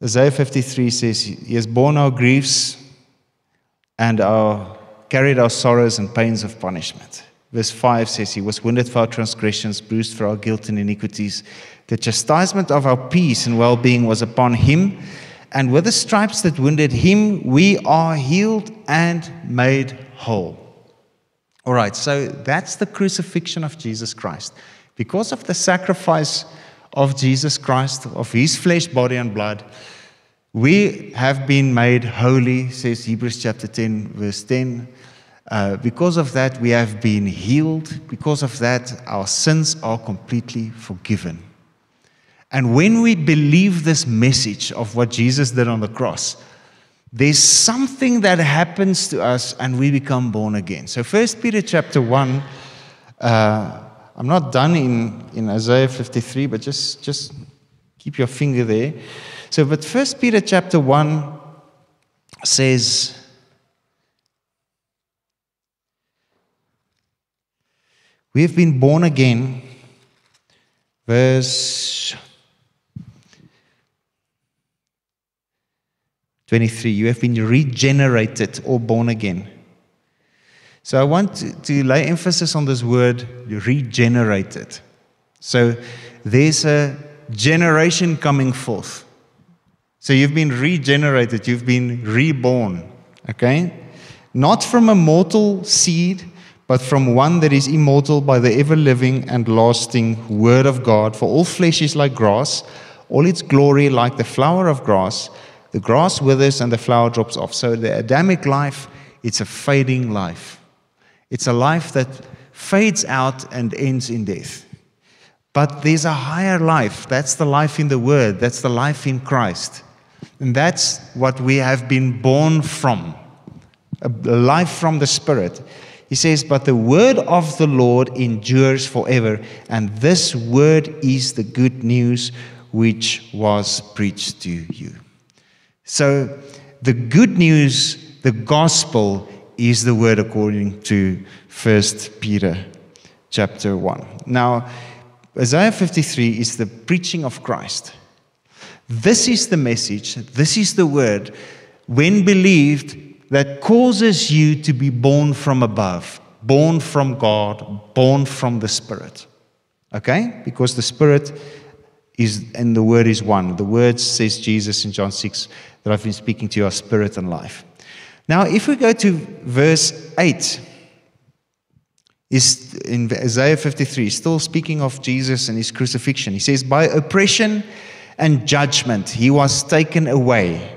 Isaiah 53 says, He has borne our griefs and carried our sorrows and pains of punishment. Verse 5 says, He was wounded for our transgressions, bruised for our guilt and iniquities. The chastisement of our peace and well-being was upon Him, and with the stripes that wounded Him, we are healed and made whole. All right, so that's the crucifixion of Jesus Christ. Because of the sacrifice of Jesus Christ, of His flesh, body, and blood, we have been made holy, says Hebrews chapter 10, verse 10. Because of that, we have been healed. Because of that, our sins are completely forgiven. And when we believe this message of what Jesus did on the cross, there's something that happens to us and we become born again. So 1 Peter chapter 1, I'm not done in Isaiah 53, but just keep your finger there. So, but 1 Peter chapter 1 says, we have been born again, verse 23, you have been regenerated or born again. So I want to lay emphasis on this word, regenerated. So there's a generation coming forth. So you've been regenerated, you've been reborn, okay? Not from a mortal seed, but from one that is immortal by the ever-living and lasting Word of God. For all flesh is like grass, all its glory like the flower of grass. The grass withers and the flower drops off. So the Adamic life, it's a fading life. It's a life that fades out and ends in death. But there's a higher life. That's the life in the Word. That's the life in Christ. And that's what we have been born from. A life from the Spirit. He says, but the word of the Lord endures forever. And this word is the good news which was preached to you. So the good news, the gospel, is the word according to 1 Peter chapter 1. Now, Isaiah 53 is the preaching of Christ. This is the message, this is the word, when believed, that causes you to be born from above, born from God, born from the Spirit. Okay? Because the Spirit is, and the Word is one. The Word, says Jesus in John 6, that I've been speaking to you are spirit and life. Now, if we go to verse 8, is in Isaiah 53, still speaking of Jesus and His crucifixion. He says, by oppression and judgment He was taken away.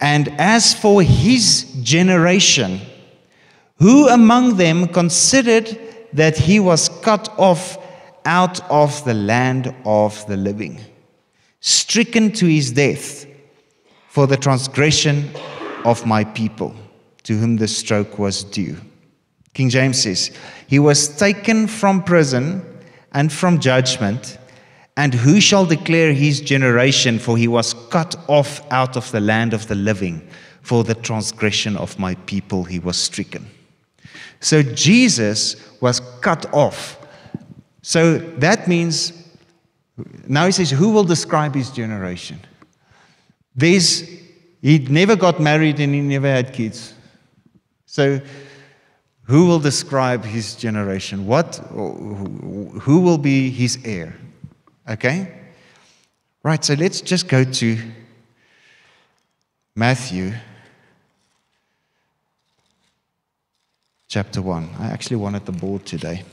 And as for His generation, who among them considered that He was cut off out of the land of the living, stricken to His death for the transgression of my people, to whom the stroke was due. King James says, He was taken from prison and from judgment, and who shall declare His generation? For He was cut off out of the land of the living. For the transgression of my people He was stricken. So Jesus was cut off. So that means, now he says, who will describe His generation? He never got married and he never had kids. So who will describe His generation? Who will be His heir? Okay? Right, so let's just go to Matthew chapter 1. I actually wanted the board today,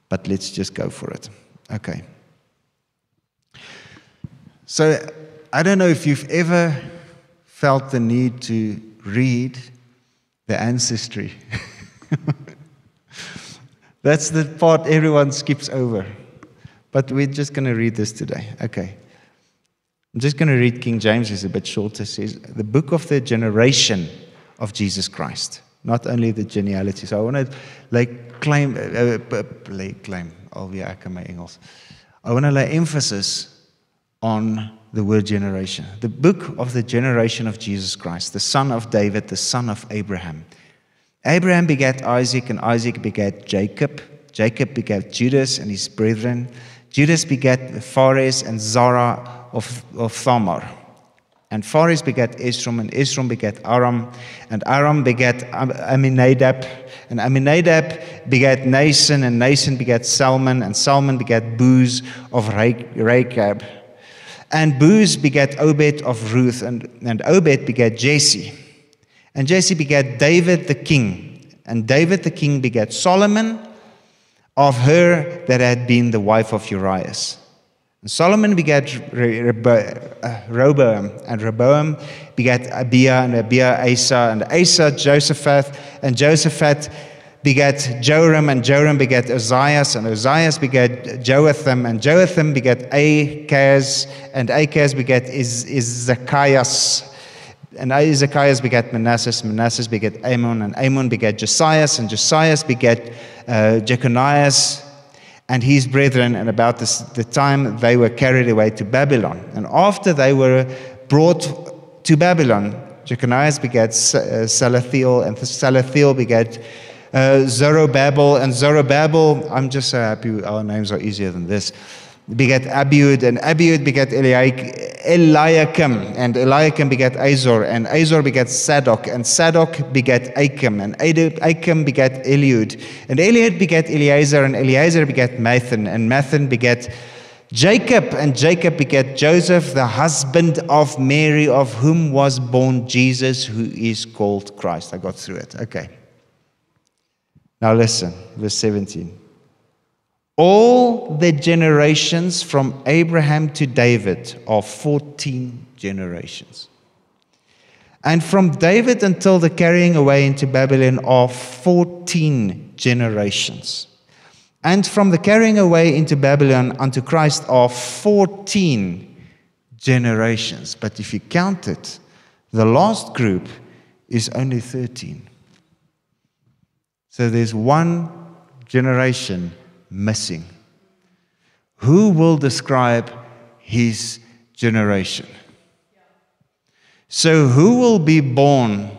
but let's just go for it. Okay. So I don't know if you've ever felt the need to read the ancestry. That's the part everyone skips over. But we're just going to read this today. Okay. I'm just going to read King James. It's a bit shorter. It says, the book of the generation of Jesus Christ. Not only the genealogy. So I want to claim, alweer ek in my Engels. I want to lay emphasis on the word generation. The book of the generation of Jesus Christ, the son of David, the son of Abraham. Abraham begat Isaac, and Isaac begat Jacob. Jacob begat Judas and his brethren. Judas begat Phares and Zara of Thamar. And Phares begat Esrom, and Esrom begat Aram, and Aram begat Aminadab, and Aminadab begat Nason, and Nason begat Salmon, and Salmon begat Booz of Rechab. And Booz begat Obed of Ruth, and Obed begat Jesse. And Jesse begat David the king, and David the king begat Solomon of her that had been the wife of Urias. And Solomon begat Rehoboam, and Rehoboam begat Abia, and Abia Asa, and Asa Josaphat, and Josaphat begat Joram, and Joram begat Ozias, and Ozias begat Joatham, and Joatham begat Achaz, and Achaz begat Zacchaeus, and Zacchaeus begat Manasseh begat Amon, and Amon begat Josias, and Josias begat Jeconias and his brethren, and about the time they were carried away to Babylon. And after they were brought to Babylon, Jeconias begat Salathiel, and Salathiel begat Zerubbabel, and Zerubbabel, I'm just so happy our names are easier than this, begat Abiud, and Abiud begat Eliakim, and Eliakim begat Azor, and Azor begat Sadok, and Sadok begat Achim, and Achim begat Eliud, and Eliud begat Eleazar, and Eleazar begat Mathan, and Mathan begat Jacob, and Jacob begat Joseph, the husband of Mary, of whom was born Jesus, who is called Christ. I got through it. Okay. Now listen, verse 17. All the generations from Abraham to David are 14 generations. And from David until the carrying away into Babylon are 14 generations. And from the carrying away into Babylon unto Christ are 14 generations. But if you count it, the last group is only 13. So there's one generation missing. Who will describe his generation? So who will be born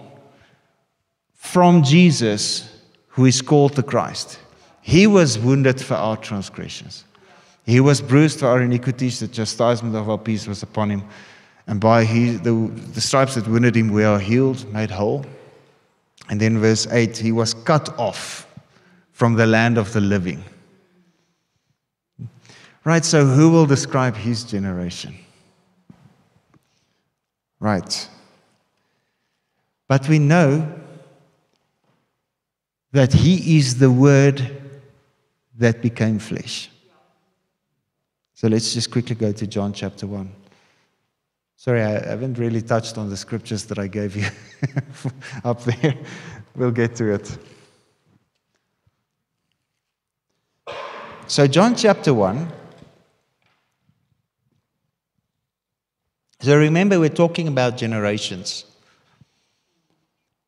from Jesus, who is called the Christ? He was wounded for our transgressions. He was bruised for our iniquities. The chastisement of our peace was upon him. And by the stripes that wounded him, we are healed, made whole. And then verse 8, he was cut off from the land of the living. Right, so who will describe his generation? Right. But we know that he is the Word that became flesh. So let's just quickly go to John chapter 1. Sorry, I haven't really touched on the scriptures that I gave you up there. We'll get to it. So John chapter 1. So remember, we're talking about generations.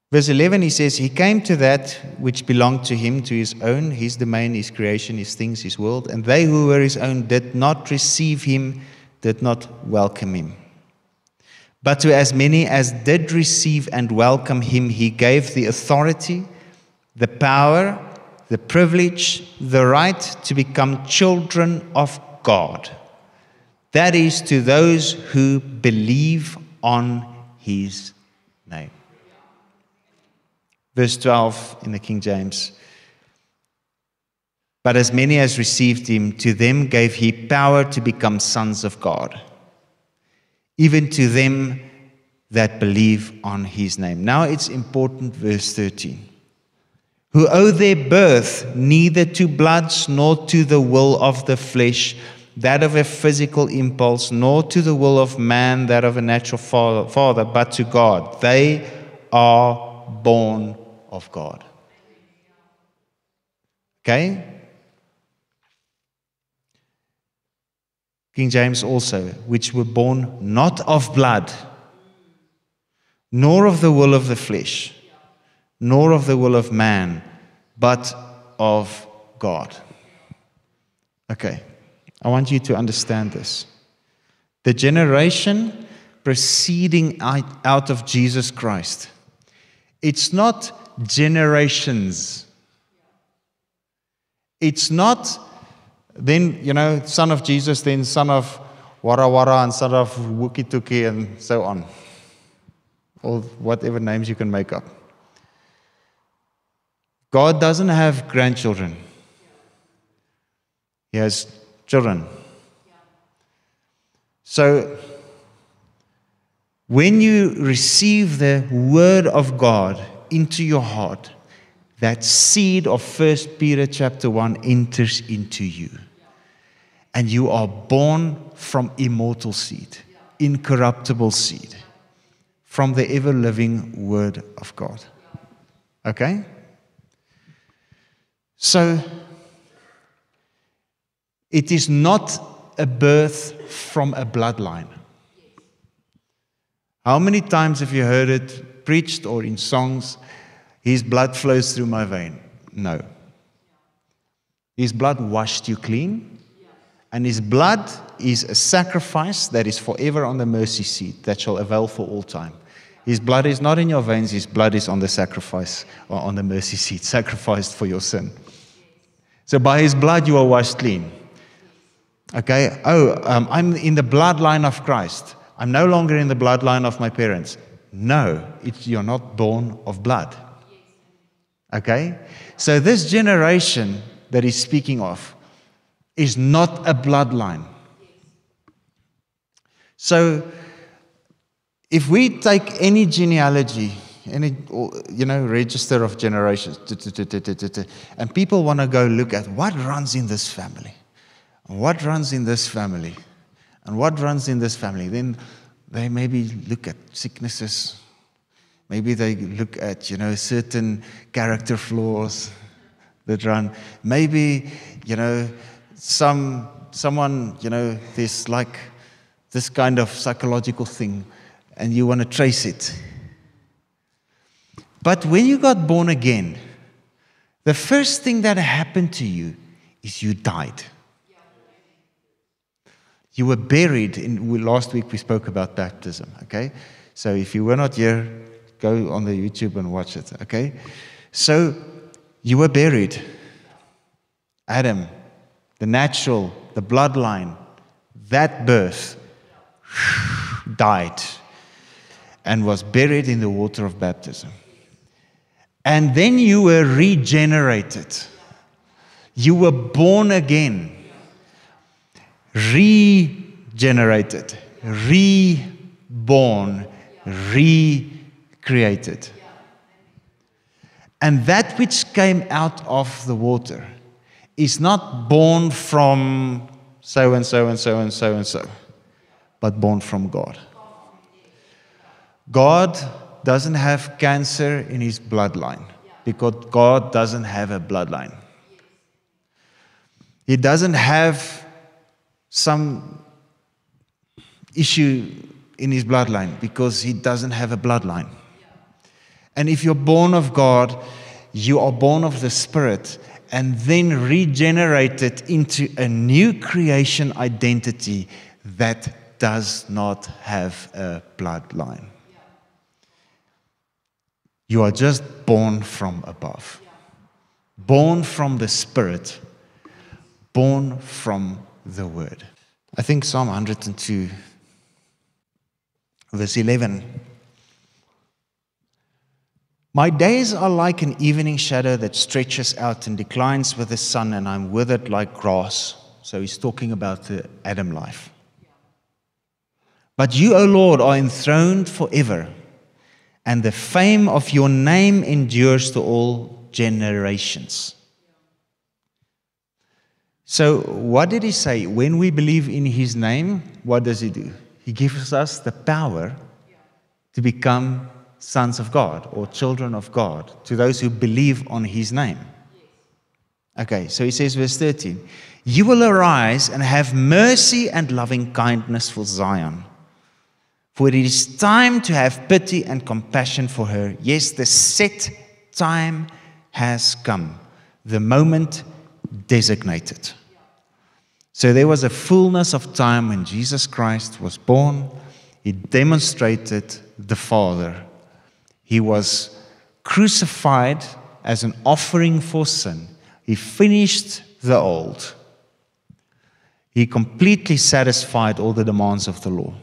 Verse 11, he says, he came to that which belonged to him, to his own, his domain, his creation, his things, his world. And they who were his own did not receive him, did not welcome him. But to as many as did receive and welcome him, he gave the authority, the power, the privilege, the right to become children of God. That is, to those who believe on his name. Verse 12 in the King James. But as many as received him, to them gave he power to become sons of God, even to them that believe on his name. Now it's important, verse 13. Who owe their birth neither to blood nor to the will of the flesh, that of a physical impulse, nor to the will of man, that of a natural father, but to God. They are born of God. Okay? King James also, which were born not of blood, nor of the will of the flesh, nor of the will of man, but of God. Okay, I want you to understand this. The generation proceeding out of Jesus Christ, it's not generations. It's not then, son of Jesus, then son of Wara Wara instead of Wookie Tookie and so on. Or whatever names you can make up. God doesn't have grandchildren. He has children. So, when you receive the Word of God into your heart, that seed of 1 Peter chapter 1 enters into you. And you are born from immortal seed, incorruptible seed, from the ever-living Word of God. Okay? So, it is not a birth from a bloodline. How many times have you heard it preached or in songs, His blood flows through my vein? No. His blood washed you clean, and His blood is a sacrifice that is forever on the mercy seat that shall avail for all time. His blood is not in your veins, His blood is on the sacrifice, or on the mercy seat, sacrificed for your sin. So by His blood you are washed clean. Okay? I'm in the bloodline of Christ. I'm no longer in the bloodline of my parents. No, you're not born of blood. Okay? So this generation that he's speaking of is not a bloodline. So if we take any genealogy, any register of generations, and people want to go look at what runs in this family, and what runs in this family, and what runs in this family, then they maybe look at sicknesses. Maybe they look at, certain character flaws that run. Maybe, someone, there's like this kind of psychological thing, and you want to trace it. But when you got born again, the first thing that happened to you is you died. You were buried last week we spoke about baptism, okay? So if you were not here, go on the YouTube and watch it, okay? So you were buried. Adam, the natural, the bloodline, that birth, died and was buried in the water of baptism. And then you were regenerated. You were born again. Regenerated, reborn, recreated. And that which came out of the water is not born from so and so and so and so and so, but born from God. God doesn't have cancer in His bloodline because God doesn't have a bloodline. He doesn't have some issue in His bloodline because He doesn't have a bloodline. And if you're born of God, you are born of the Spirit and then regenerated into a new creation identity that does not have a bloodline. You are just born from above, born from the Spirit, born from the Word. I think Psalm 102, verse 11. My days are like an evening shadow that stretches out and declines with the sun, and I'm withered like grass. So he's talking about the Adam life. But you, O Lord, are enthroned forever, and the fame of your name endures to all generations. So what did he say? When we believe in His name, what does He do? He gives us the power to become sons of God or children of God to those who believe on His name. Okay, so he says, verse 13, you will arise and have mercy and loving kindness for Zion. For it is time to have pity and compassion for her. Yes, the set time has come, the moment designated. So there was a fullness of time when Jesus Christ was born. He demonstrated the Father. He was crucified as an offering for sin. He finished the old. He completely satisfied all the demands of the law.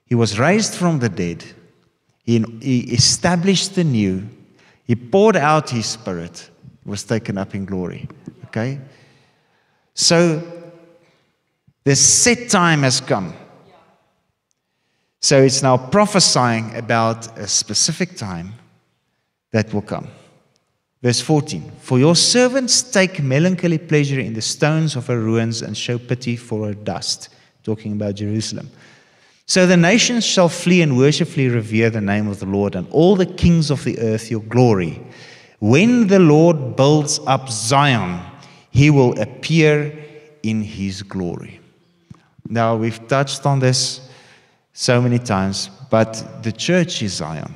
He was raised from the dead. He established the new. He poured out His Spirit. He was taken up in glory. Okay? So, the set time has come. So it's now prophesying about a specific time that will come. Verse 14, for your servants take melancholy pleasure in the stones of her ruins and show pity for her dust. Talking about Jerusalem. So the nations shall flee and worshipfully revere the name of the Lord, and all the kings of the earth your glory. When the Lord builds up Zion, He will appear in His glory. Now, we've touched on this so many times, but the church is Zion.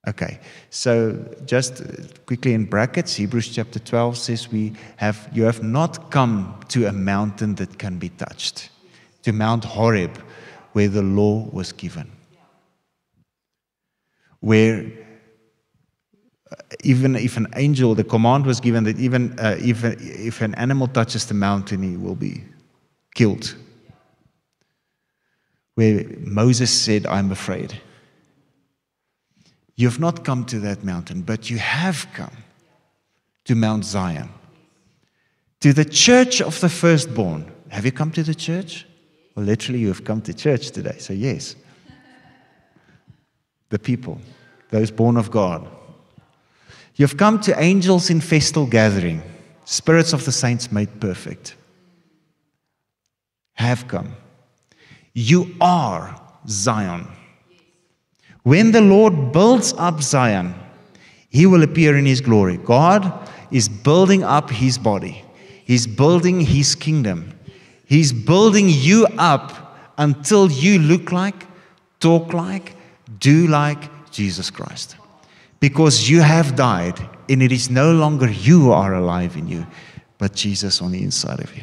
Okay, so just quickly in brackets, Hebrews chapter 12 says you have not come to a mountain that can be touched, to Mount Horeb, where the law was given. Where even if an angel, the command was given that even if an animal touches the mountain, he will be killed. Where Moses said, I'm afraid. You have not come to that mountain, but you have come to Mount Zion, to the church of the firstborn. Have you come to the church? Well, literally, you have come to church today, so yes. The people, those born of God. You have come to angels in festal gathering, spirits of the saints made perfect. Have come. You are Zion. When the Lord builds up Zion, He will appear in His glory. God is building up His body. He's building His kingdom. He's building you up until you look like, talk like, do like Jesus Christ. Because you have died, and it is no longer you who are alive in you, but Jesus on the inside of you.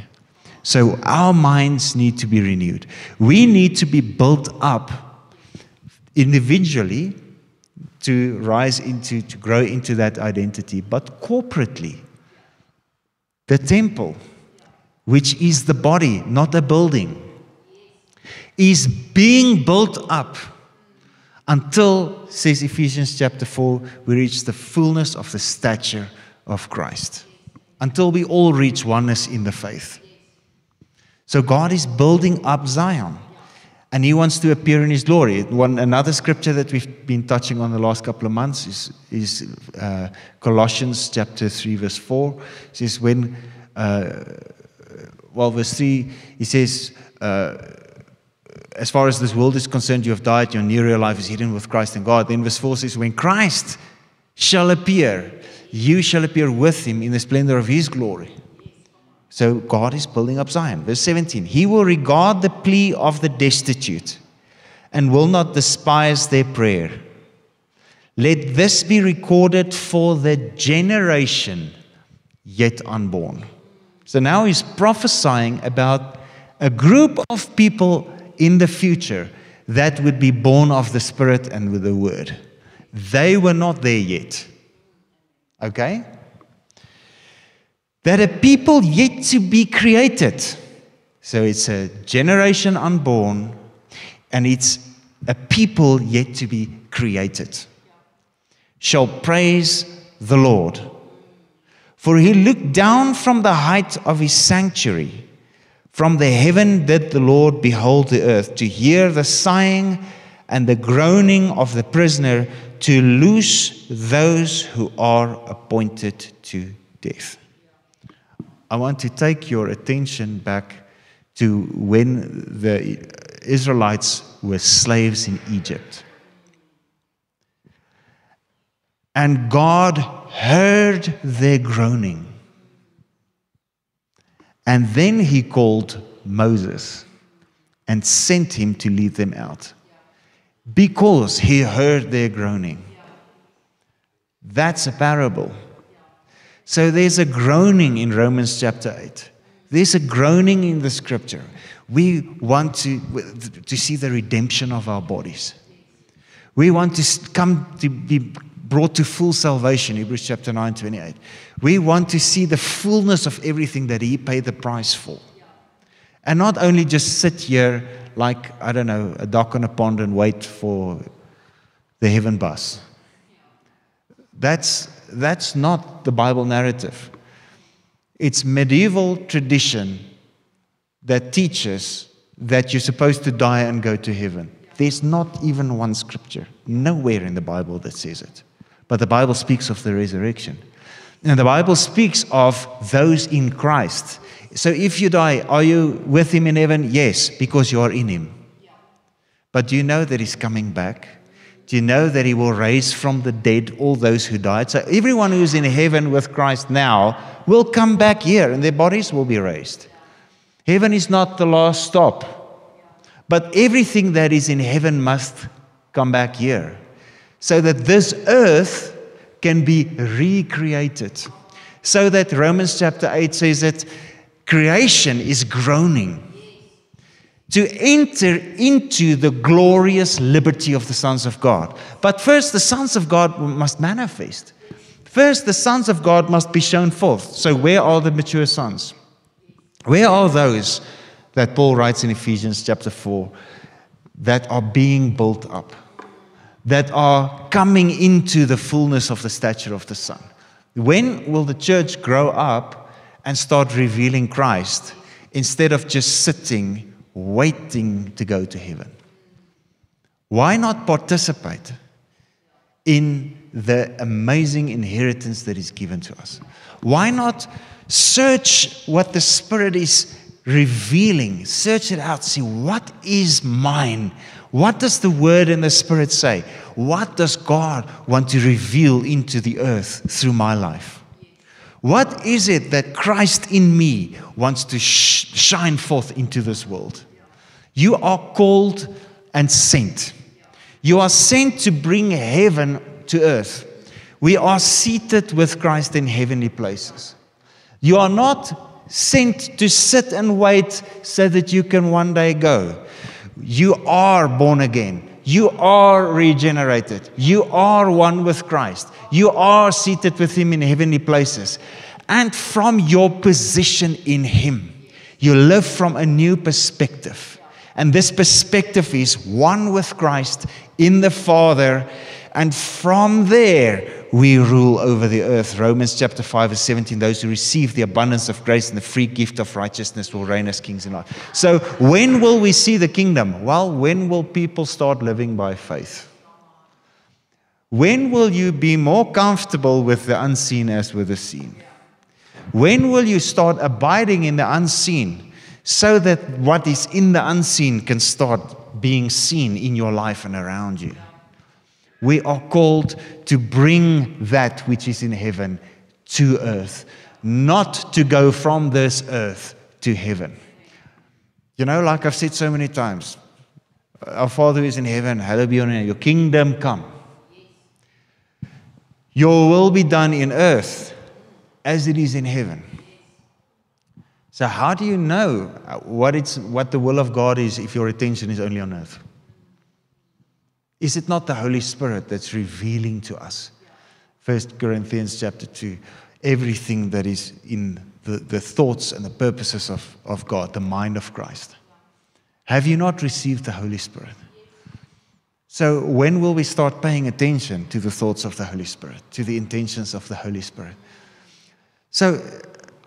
So our minds need to be renewed. We need to be built up individually to grow into that identity, but corporately. The temple, which is the body, not a building, is being built up until, says Ephesians chapter 4, we reach the fullness of the stature of Christ. Until we all reach oneness in the faith. So God is building up Zion. And He wants to appear in His glory. Another scripture that we've been touching on the last couple of months is Colossians chapter 3, verse 4. It says, verse 3, he says, as far as this world is concerned, you have died, your new real life is hidden with Christ in God. Then verse 4 says, when Christ shall appear, you shall appear with Him in the splendor of His glory. So God is building up Zion. Verse 17, He will regard the plea of the destitute and will not despise their prayer. Let this be recorded for the generation yet unborn. So now He's prophesying about a group of people in the future that would be born of the Spirit and with the Word. They were not there yet. Okay? That a people yet to be created. So it's a generation unborn, and it's a people yet to be created. Shall praise the Lord. For He looked down from the height of His sanctuary. From the heaven did the Lord behold the earth, to hear the sighing and the groaning of the prisoner, to loose those who are appointed to death. I want to take your attention back to when the Israelites were slaves in Egypt. And God heard their groaning. And then He called Moses and sent him to lead them out. Because He heard their groaning. That's a parable. So there's a groaning in Romans chapter 8. There's a groaning in the scripture. We want to see the redemption of our bodies. We want to come to be brought to full salvation, Hebrews chapter 9, 28. We want to see the fullness of everything that He paid the price for. And not only just sit here like, I don't know, a duck on a pond and wait for the heaven bus. That's not the Bible narrative. It's medieval tradition that teaches that you're supposed to die and go to heaven. There's not even one scripture, nowhere in the Bible that says it. But the Bible speaks of the resurrection. And the Bible speaks of those in Christ. So if you die, are you with Him in heaven? Yes, because you are in Him. But do you know that He's coming back? Do you know that He will raise from the dead all those who died? So everyone who's in heaven with Christ now will come back here and their bodies will be raised. Heaven is not the last stop. But everything that is in heaven must come back here, so that this earth can be recreated. So that Romans chapter 8 says that creation is groaning to enter into the glorious liberty of the sons of God. But first, the sons of God must manifest. First, the sons of God must be shown forth. So where are the mature sons? Where are those that Paul writes in Ephesians chapter 4 that are being built up, that are coming into the fullness of the stature of the Son? When will the church grow up and start revealing Christ instead of just sitting, waiting to go to heaven? Why not participate in the amazing inheritance that is given to us? Why not search what the Spirit is revealing? Search it out. See, what is mine? What does the Word and the Spirit say? What does God want to reveal into the earth through my life? What is it that Christ in me wants to shine forth into this world? You are called and sent. You are sent to bring heaven to earth. We are seated with Christ in heavenly places. You are not sent to sit and wait so that you can one day go. You are born again. You are regenerated. You are one with Christ. You are seated with Him in heavenly places. And from your position in Him, you live from a new perspective. And this perspective is one with Christ in the Father. And from there, we rule over the earth. Romans chapter 5 verse 17, those who receive the abundance of grace and the free gift of righteousness will reign as kings in life. So when will we see the kingdom? Well, when will people start living by faith? When will you be more comfortable with the unseen as with the seen? When will you start abiding in the unseen so that what is in the unseen can start being seen in your life and around you? We are called to bring that which is in heaven to earth, not to go from this earth to heaven. You know, like I've said so many times, our Father who is in heaven, hallowed be your name, your kingdom come. Your will be done in earth as it is in heaven. So how do you know what the will of God is if your attention is only on earth? Is it not the Holy Spirit that's revealing to us? 1 Corinthians chapter 2, everything that is in the thoughts and the purposes of God, the mind of Christ. Have you not received the Holy Spirit? So when will we start paying attention to the thoughts of the Holy Spirit, to the intentions of the Holy Spirit? So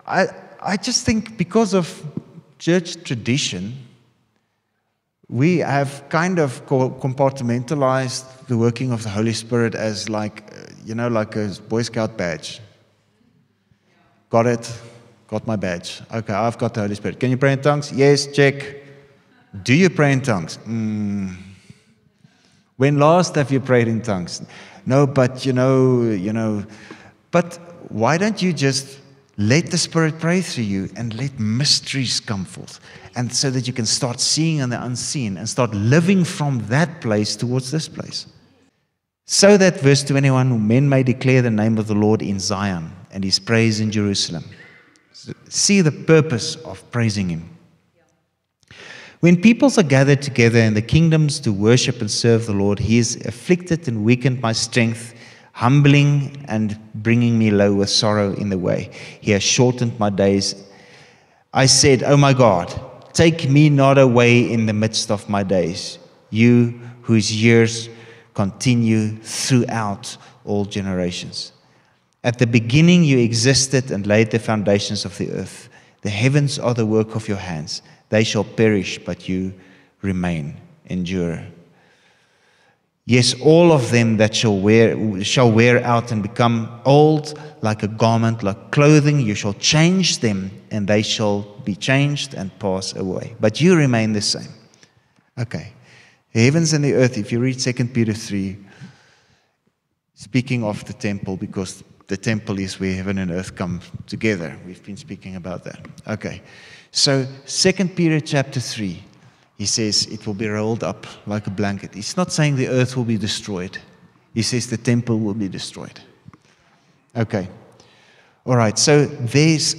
I just think because of church tradition, we have kind of compartmentalized the working of the Holy Spirit as like a Boy Scout badge. Got it? Got my badge. Okay, I've got the Holy Spirit. Can you pray in tongues? Yes, check. Do you pray in tongues? When last have you prayed in tongues? No, but you know. But why don't you just let the Spirit pray through you and let mysteries come forth? And so that you can start seeing in the unseen and start living from that place towards this place. So that, verse 21, men may declare the name of the Lord in Zion and His praise in Jerusalem. See the purpose of praising Him. When peoples are gathered together in the kingdoms to worship and serve the Lord, He has afflicted and weakened my strength, humbling and bringing me low with sorrow in the way. He has shortened my days. I said, oh my God, take me not away in the midst of my days, you whose years continue throughout all generations. At the beginning you existed and laid the foundations of the earth. The heavens are the work of your hands. They shall perish, but you remain, endure. Yes, all of them that shall wear out and become old like a garment, like clothing. You shall change them, and they shall be changed and pass away. But you remain the same. Okay. The heavens and the earth, if you read 2 Peter 3, speaking of the temple, because the temple is where heaven and earth come together. We've been speaking about that. Okay. So 2 Peter chapter 3. He says it will be rolled up like a blanket. He's not saying the earth will be destroyed. He says the temple will be destroyed. Okay. All right. So there's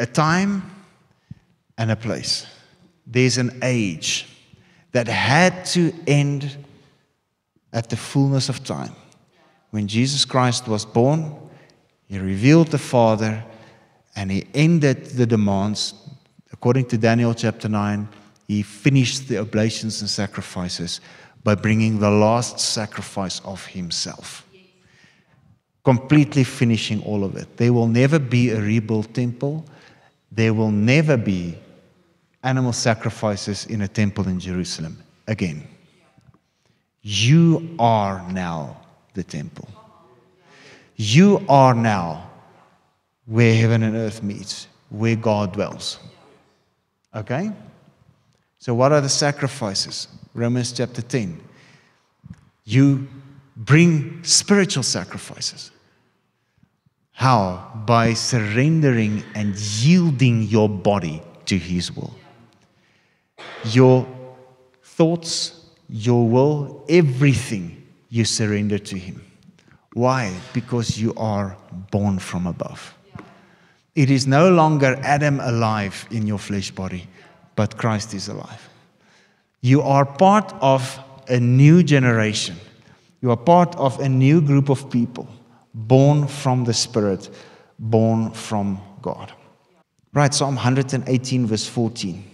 a time and a place. There's an age that had to end at the fullness of time. When Jesus Christ was born, He revealed the Father and He ended the demands. According to Daniel chapter 9, He finished the oblations and sacrifices by bringing the last sacrifice of Himself. Completely finishing all of it. There will never be a rebuilt temple. There will never be animal sacrifices in a temple in Jerusalem again. You are now the temple. You are now where heaven and earth meets, where God dwells. Okay? So what are the sacrifices? Romans chapter 10. You bring spiritual sacrifices. How? By surrendering and yielding your body to His will. Your thoughts, your will, everything you surrender to Him. Why? Because you are born from above. It is no longer Adam alive in your flesh body, but Christ is alive. You are part of a new generation. You are part of a new group of people, born from the Spirit, born from God. Right, Psalm 118 verse 14.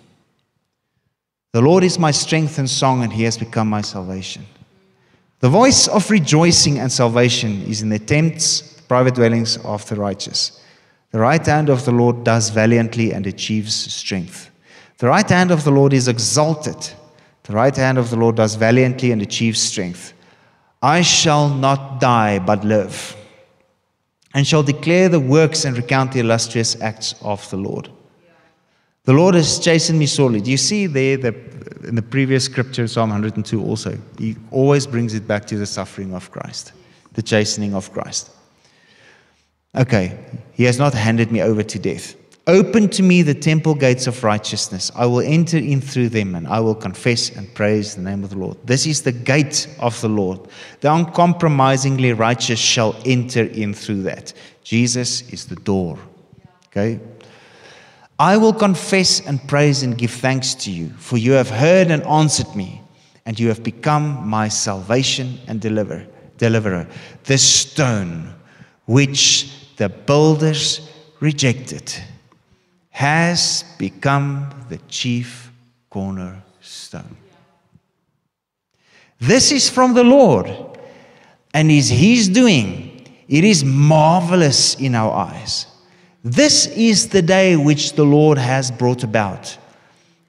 The Lord is my strength and song, and He has become my salvation. The voice of rejoicing and salvation is in the tents, private dwellings of the righteous. The right hand of the Lord does valiantly and achieves strength. The right hand of the Lord is exalted. The right hand of the Lord does valiantly and achieves strength. I shall not die but live, and shall declare the works and recount the illustrious acts of the Lord. The Lord has chastened me sorely. Do you see there in the previous scripture, Psalm 102 also, he always brings it back to the suffering of Christ, the chastening of Christ. Okay, He has not handed me over to death. Open to me the temple gates of righteousness. I will enter in through them, and I will confess and praise the name of the Lord. This is the gate of the Lord. The uncompromisingly righteous shall enter in through that. Jesus is the door. Okay? I will confess and praise and give thanks to you, for you have heard and answered me, and you have become my salvation and deliverer. The stone which the builders rejected has become the chief cornerstone. This is from the Lord, and is His doing. It is marvelous in our eyes. This is the day which the Lord has brought about.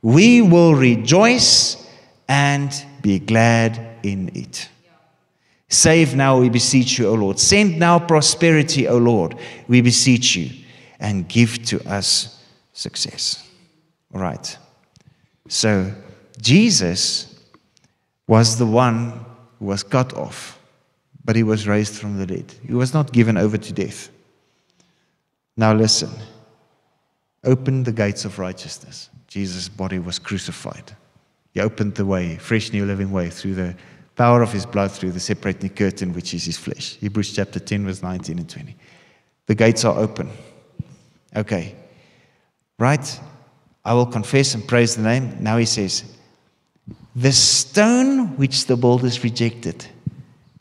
We will rejoice and be glad in it. Save now, we beseech you, O Lord. Send now prosperity, O Lord, we beseech you, and give to us success. All right. So Jesus was the one who was cut off, but He was raised from the dead. He was not given over to death. Now listen. Open the gates of righteousness. Jesus' body was crucified. He opened the way, fresh new living way, through the power of His blood, through the separating curtain, which is His flesh. Hebrews chapter 10, verse 19 and 20. The gates are open. Okay. Right? I will confess and praise the name. Now He says, the stone which the builders rejected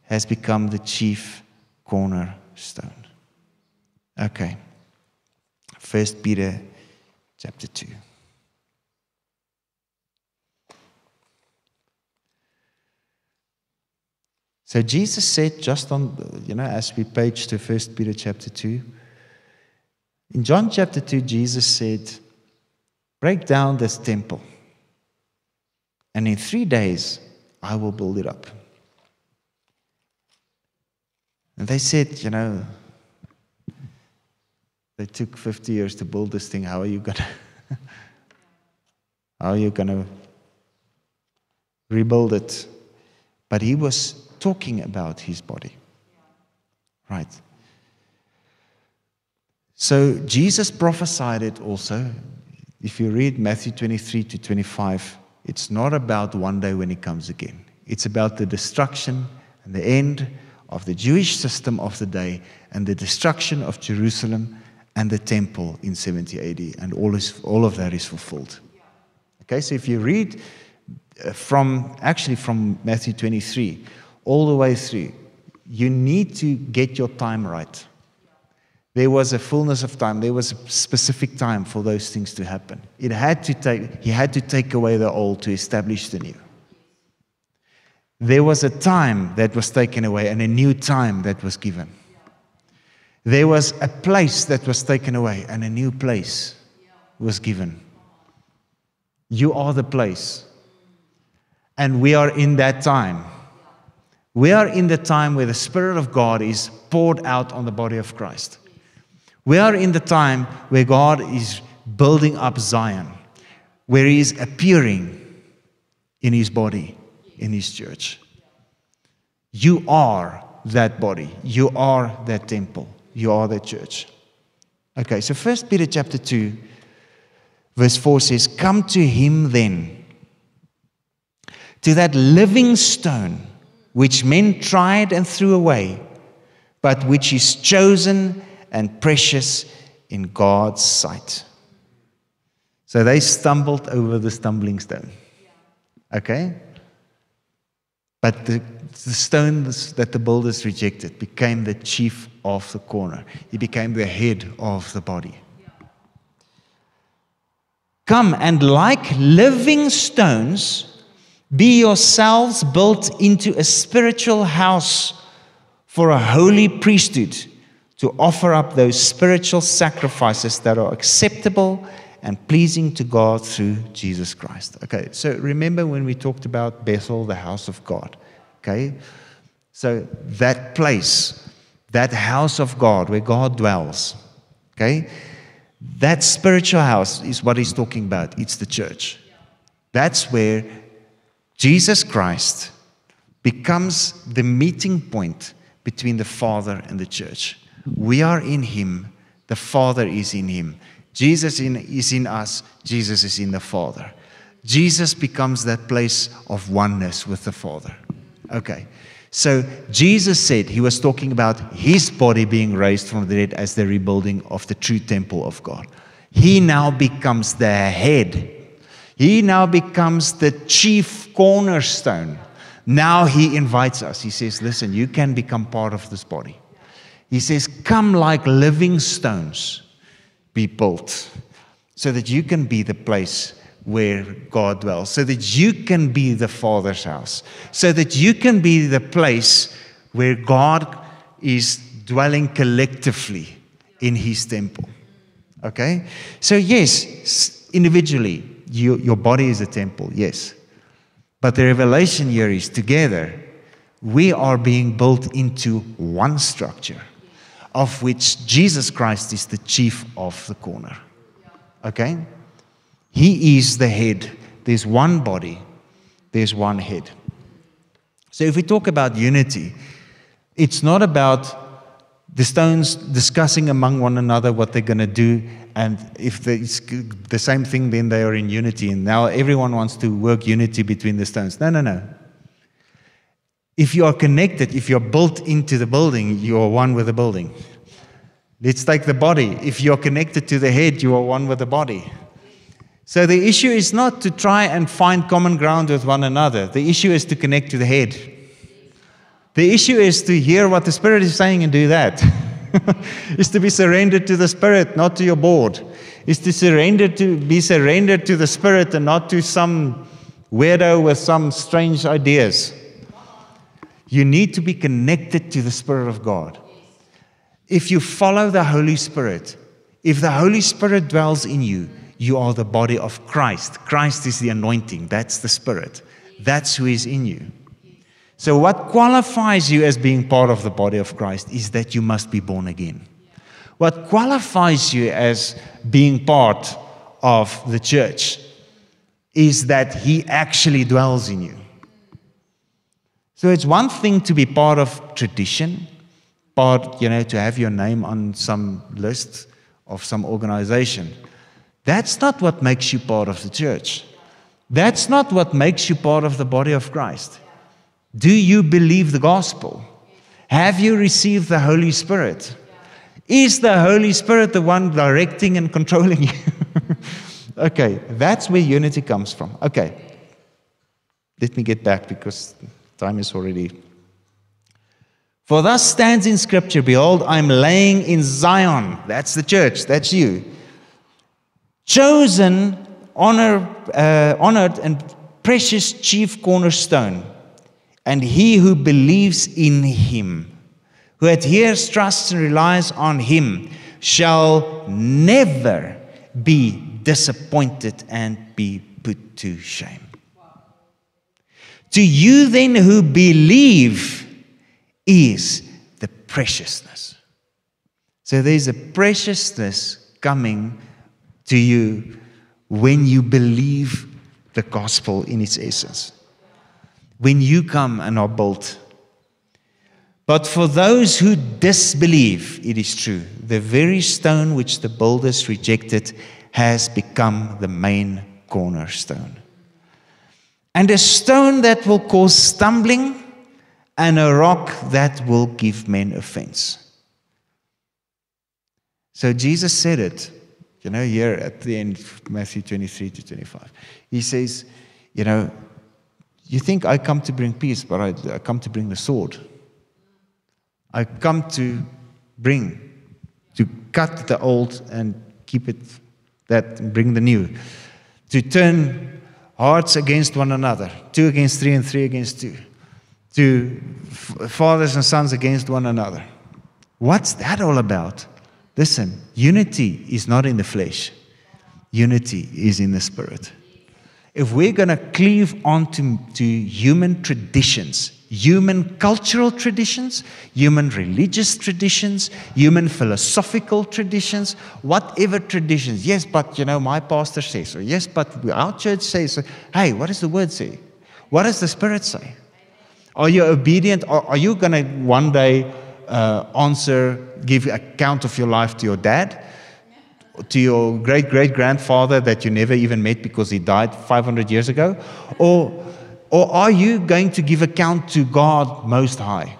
has become the chief cornerstone. Okay. 1 Peter chapter 2. So Jesus said, just on, as we page to 1 Peter chapter 2, in John chapter 2, Jesus said, break down this temple, and in 3 days, I will build it up. And they said, they took 50 years to build this thing. How are you gonna rebuild it? But he was talking about his body. Right. So Jesus prophesied it also. If you read Matthew 23 to 25, it's not about one day when he comes again. It's about the destruction and the end of the Jewish system of the day and the destruction of Jerusalem and the temple in 70 AD. And all of that is fulfilled. Okay, so if you read from Matthew 23 all the way through, you need to get your time right. There was a fullness of time. There was a specific time for those things to happen. He had to take away the old to establish the new. There was a time that was taken away and a new time that was given. There was a place that was taken away and a new place was given. You are the place. And we are in that time. We are in the time where the Spirit of God is poured out on the body of Christ. We are in the time where God is building up Zion, where He is appearing in His body, in His church. You are that body. You are that temple. You are that church. Okay, so 1 Peter chapter 2, verse 4 says, come to Him then, to that living stone, which men tried and threw away, but which is chosen and precious in God's sight. So they stumbled over the stumbling stone. Okay? But the stones that the builders rejected became the chief of the corner. He became the head of the body. Come and like living stones, be yourselves built into a spiritual house for a holy priesthood, to offer up those spiritual sacrifices that are acceptable and pleasing to God through Jesus Christ. Okay, so remember when we talked about Bethel, the house of God. Okay, so that place, that house of God where God dwells, okay, that spiritual house is what he's talking about. It's the church. That's where Jesus Christ becomes the meeting point between the Father and the church. We are in Him. The Father is in Him. Jesus is in us. Jesus is in the Father. Jesus becomes that place of oneness with the Father. Okay. So Jesus said, He was talking about His body being raised from the dead as the rebuilding of the true temple of God. He now becomes the head. He now becomes the chief cornerstone. Now He invites us. He says, listen, you can become part of this body. He says, come like living stones, be built, so that you can be the place where God dwells, so that you can be the Father's house, so that you can be the place where God is dwelling collectively in His temple. Okay? So yes, individually, your body is a temple, yes. But the revelation here is together, we are being built into one structure, of which Jesus Christ is the chief of the corner. Okay? He is the head. There's one body. There's one head. So if we talk about unity, it's not about the stones discussing among one another what they're going to do, and if it's the same thing, then they are in unity, and now everyone wants to work unity between the stones. No. If you are connected, if you're built into the building, you are one with the building. Let's take the body. If you're connected to the head, you are one with the body. So the issue is not to try and find common ground with one another. The issue is to connect to the head. The issue is to hear what the Spirit is saying and do that. Is to be surrendered to the Spirit, not to your board. Is to be surrendered to the Spirit and not to some weirdo with some strange ideas. You need to be connected to the Spirit of God. If you follow the Holy Spirit, if the Holy Spirit dwells in you, you are the body of Christ. Christ is the anointing. That's the Spirit. That's who is in you. So what qualifies you as being part of the body of Christ is that you must be born again. What qualifies you as being part of the church is that He actually dwells in you. So it's one thing to be part of tradition, to have your name on some list of some organization. That's not what makes you part of the church. That's not what makes you part of the body of Christ. Do you believe the gospel? Have you received the Holy Spirit? Is the Holy Spirit the one directing and controlling you? Okay, that's where unity comes from. Okay, let me get back because time is already. For thus stands in Scripture, behold, I'm laying in Zion. That's the church, that's you. Chosen, honored and precious chief cornerstone. And he who believes in Him, who adheres, trusts, and relies on Him, shall never be disappointed and be put to shame. To you then who believe is the preciousness. So there's a preciousness coming to you when you believe the gospel in its essence. When you come and are built. But for those who disbelieve, it is true, the very stone which the builders rejected has become the main cornerstone. And a stone that will cause stumbling, and a rock that will give men offense. So Jesus said it, here at the end, Matthew 23 to 25. He says, you think I come to bring peace, but I come to bring the sword. I come to cut the old and keep it that, and bring the new. To turn hearts against one another, 2 against 3 and 3 against 2. To fathers and sons against one another. What's that all about? Listen, unity is not in the flesh. Unity is in the Spirit. If we're going to cleave onto human traditions, human cultural traditions, human religious traditions, human philosophical traditions, whatever traditions. Yes, but my pastor says so. Yes, but our church says so. Hey, what does the Word say? What does the Spirit say? Are you obedient? Are you going to one day give account of your life to your dad? To your great-great-grandfather that you never even met because he died 500 years ago? Or are you going to give account to God Most High?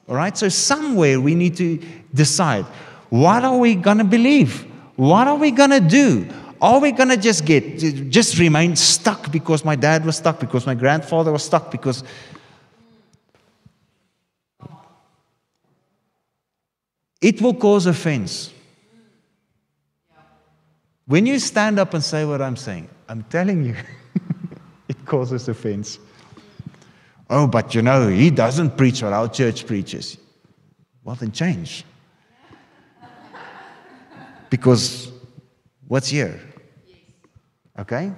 All right? So somewhere we need to decide, what are we going to believe? What are we going to do? Are we going to just remain stuck because my dad was stuck, because my grandfather was stuck, because... It will cause offense. When you stand up and say what I'm saying, I'm telling you, it causes offense. Oh, but he doesn't preach what our church preaches. Well, then change. Because what's here? Okay?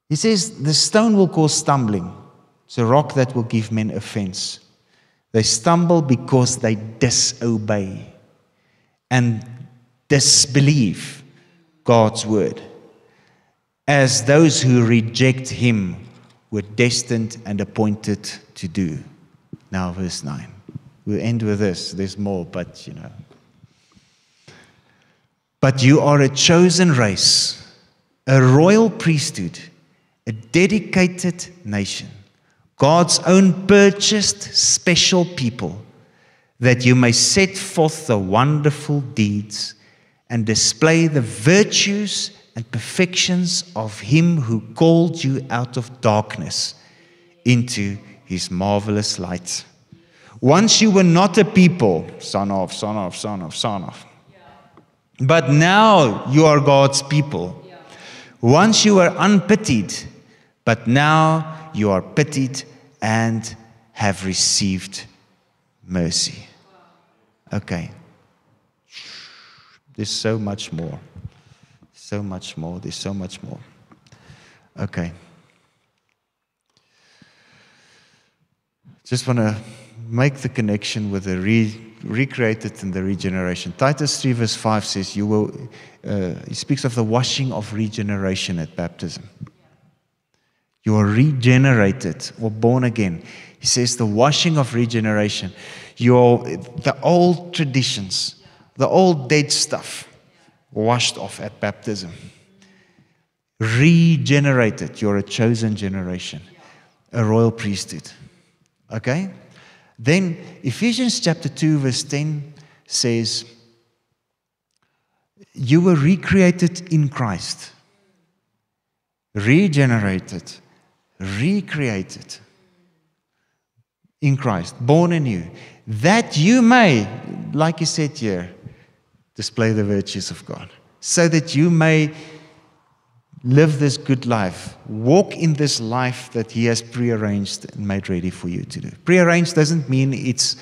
He says, the stone will cause stumbling. It's a rock that will give men offense. They stumble because they disobey and disbelieve God's word, as those who reject Him were destined and appointed to do. Now, verse 9. We'll end with this. There's more, but But you are a chosen race, a royal priesthood, a dedicated nation, God's own purchased special people, that you may set forth the wonderful deeds and display the virtues and perfections of Him who called you out of darkness into His marvelous light. Once you were not a people, son of. But now you are God's people. Once you were unpitied, but now you are pitied and have received mercy. Okay. There's so much more. So much more. There's so much more. Okay. Just want to make the connection with the recreated and the regeneration. Titus 3 verse 5 says, he speaks of the washing of regeneration at baptism. You are regenerated or born again. He says the washing of regeneration. The old traditions, the old dead stuff, washed off at baptism. Regenerated. You're a chosen generation, a royal priesthood. Okay? Then Ephesians chapter 2 verse 10 says, you were recreated in Christ. Regenerated. Recreated in Christ. Born anew. That you may, like he said here, display the virtues of God. So that you may live this good life. Walk in this life that he has prearranged and made ready for you to do. Prearranged doesn't mean it's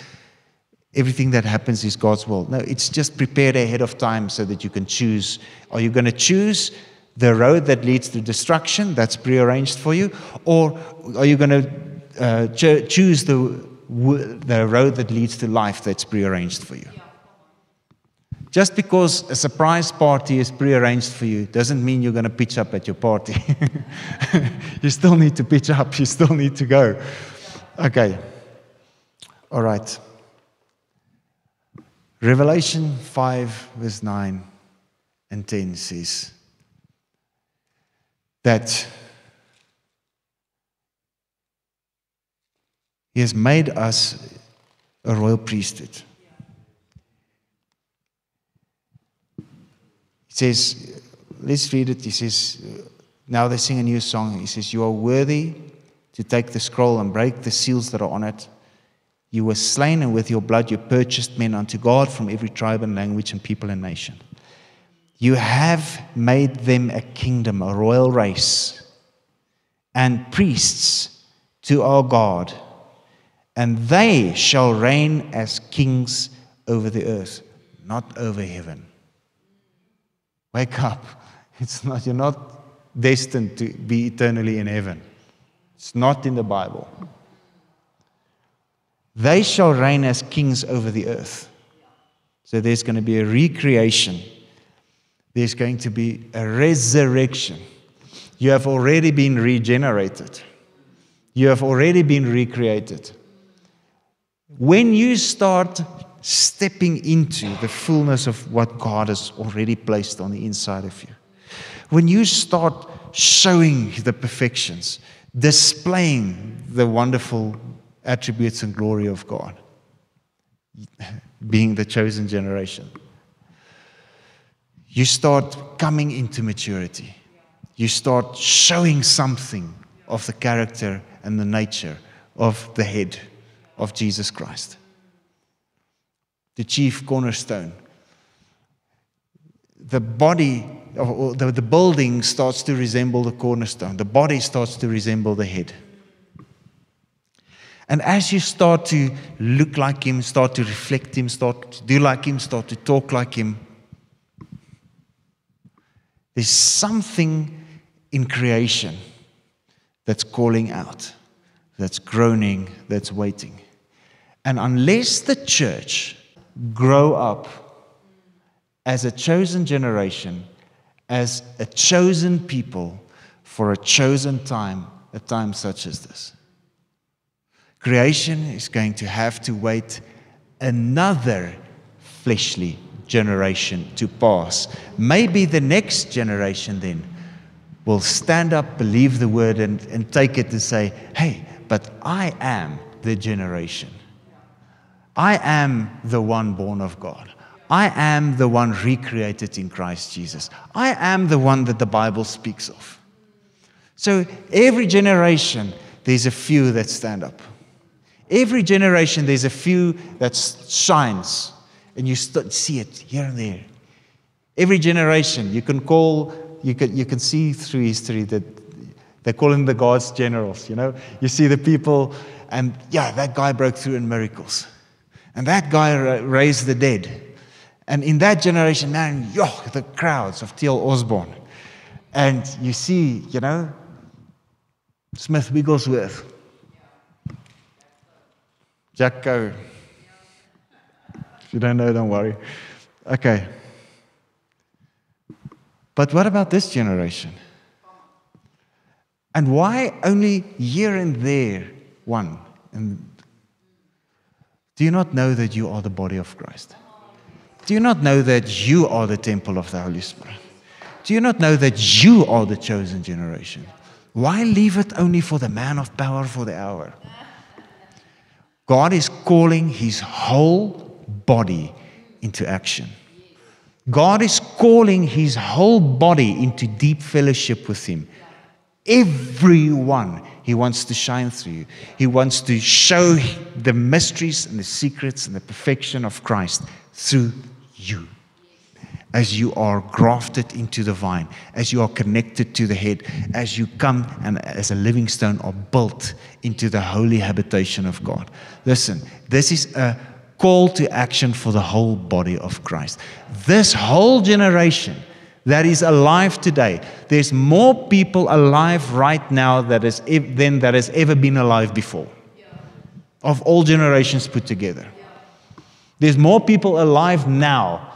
everything that happens is God's will. No, it's just prepared ahead of time so that you can choose. Are you going to choose the road that leads to destruction? That's prearranged for you. Or are you going to choose the road that leads to life that's prearranged for you? Just because a surprise party is prearranged for you doesn't mean you're going to pitch up at your party. You still need to pitch up. You still need to go. Okay. All right. Revelation 5 verse 9 and 10 says that he has made us a royal priesthood. It says, let's read it. He says, now they sing a new song. He says, you are worthy to take the scroll and break the seals that are on it. You were slain, and with your blood you purchased men unto God from every tribe and language and people and nation. You have made them a kingdom, a royal race, and priests to our God, and they shall reign as kings over the earth, not over heaven. Wake up. You're not destined to be eternally in heaven. It's not in the Bible. They shall reign as kings over the earth. So there's going to be a recreation. There's going to be a resurrection. You have already been regenerated. You have already been recreated. When you start stepping into the fullness of what God has already placed on the inside of you, when you start showing the perfections, displaying the wonderful attributes and glory of God, being the chosen generation, you start coming into maturity. You start showing something of the character and the nature of the head of Jesus Christ, the chief cornerstone. The body, or the building starts to resemble the cornerstone. The body starts to resemble the head. And as you start to look like him, start to reflect him, start to do like him, start to talk like him, there's something in creation that's calling out, that's groaning, that's waiting. And unless the church grow up as a chosen generation, as a chosen people for a chosen time, a time such as this, creation is going to have to wait another fleshly generation to pass. Maybe the next generation then will stand up, believe the word, and take it and say, hey, but I am the generation. I am the one born of God. I am the one recreated in Christ Jesus. I am the one that the Bible speaks of. So every generation, there's a few that stand up. Every generation, there's a few that shines. And you see it here and there. Every generation, you can see through history that They call them the God's generals, you know. You see the people, and yeah, that guy broke through in miracles. And that guy raised the dead. And in that generation, man, the crowds of T.L. Osborne. And you see, you know, Smith Wigglesworth, Jack Coe. If you don't know, don't worry. Okay. But what about this generation? And why only here and there one? And do you not know that you are the body of Christ? Do you not know that you are the temple of the Holy Spirit? Do you not know that you are the chosen generation? Why leave it only for the man of power for the hour? God is calling His whole body into action. God is calling His whole body into deep fellowship with Him. Everyone He wants to shine through you. He wants to show the mysteries and the secrets and the perfection of Christ through you. As you are grafted into the vine, as you are connected to the head, as you come and as a living stone are built into the holy habitation of God. Listen, this is a call to action for the whole body of Christ. This whole generation that is alive today, there's more people alive right now than that has ever been alive before. Of all generations put together. There's more people alive now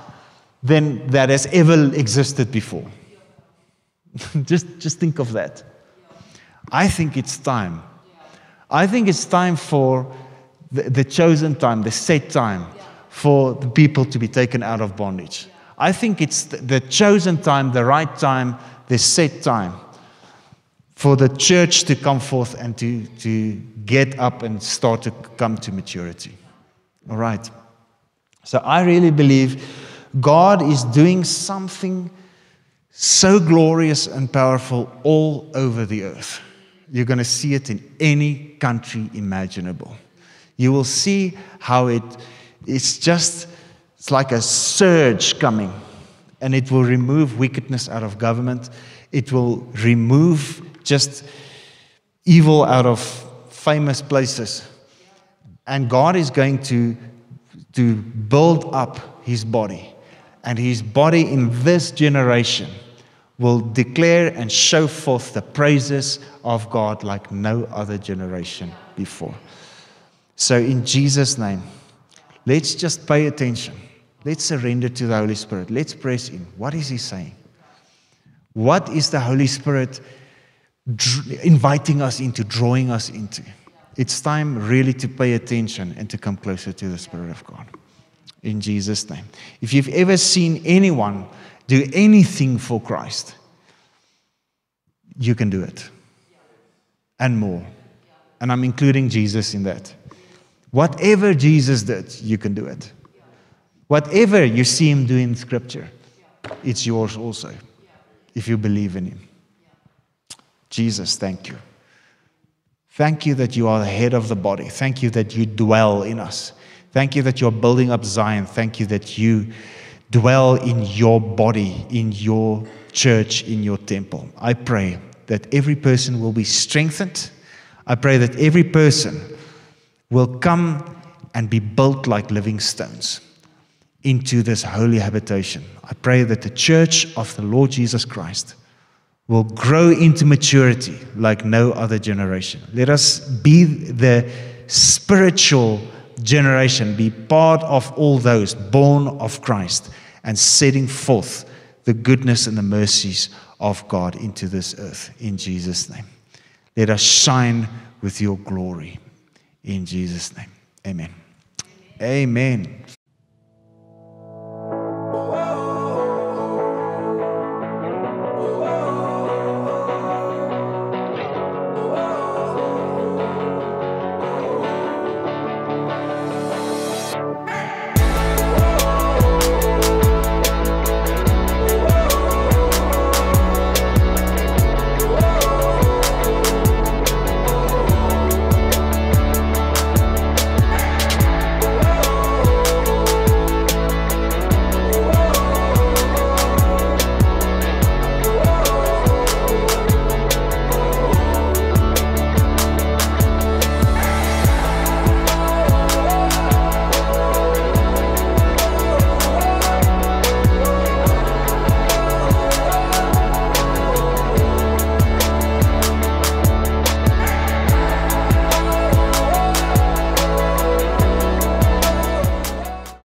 than that has ever existed before. just think of that. I think it's time. I think it's time for the chosen time, the set time for the people to be taken out of bondage. I think it's the chosen time, the right time, the set time for the church to come forth and to get up and start to come to maturity. All right. So I really believe God is doing something so glorious and powerful all over the earth. You're going to see it in any country imaginable. You will see how it's like a surge coming, and it will remove wickedness out of government. It will remove just evil out of famous places. And God is going to build up His body. And His body in this generation will declare and show forth the praises of God like no other generation before. So in Jesus' name, let's just pay attention. Let's surrender to the Holy Spirit. Let's press in. What is He saying? What is the Holy Spirit inviting us into, drawing us into? It's time really to pay attention and to come closer to the Spirit of God. In Jesus' name. If you've ever seen anyone do anything for Christ, you can do it. And more. And I'm including Jesus in that. Whatever Jesus did, you can do it. Whatever you see Him do in Scripture, it's yours also, if you believe in Him. Jesus, thank you. Thank you that you are the head of the body. Thank you that you dwell in us. Thank you that you're building up Zion. Thank you that you dwell in your body, in your church, in your temple. I pray that every person will be strengthened. I pray that every person will come and be built like living stones into this holy habitation. I pray that the church of the Lord Jesus Christ will grow into maturity like no other generation. Let us be the spiritual generation, be part of all those born of Christ and setting forth the goodness and the mercies of God into this earth. In Jesus' name. Let us shine with your glory. In Jesus' name. Amen. Amen.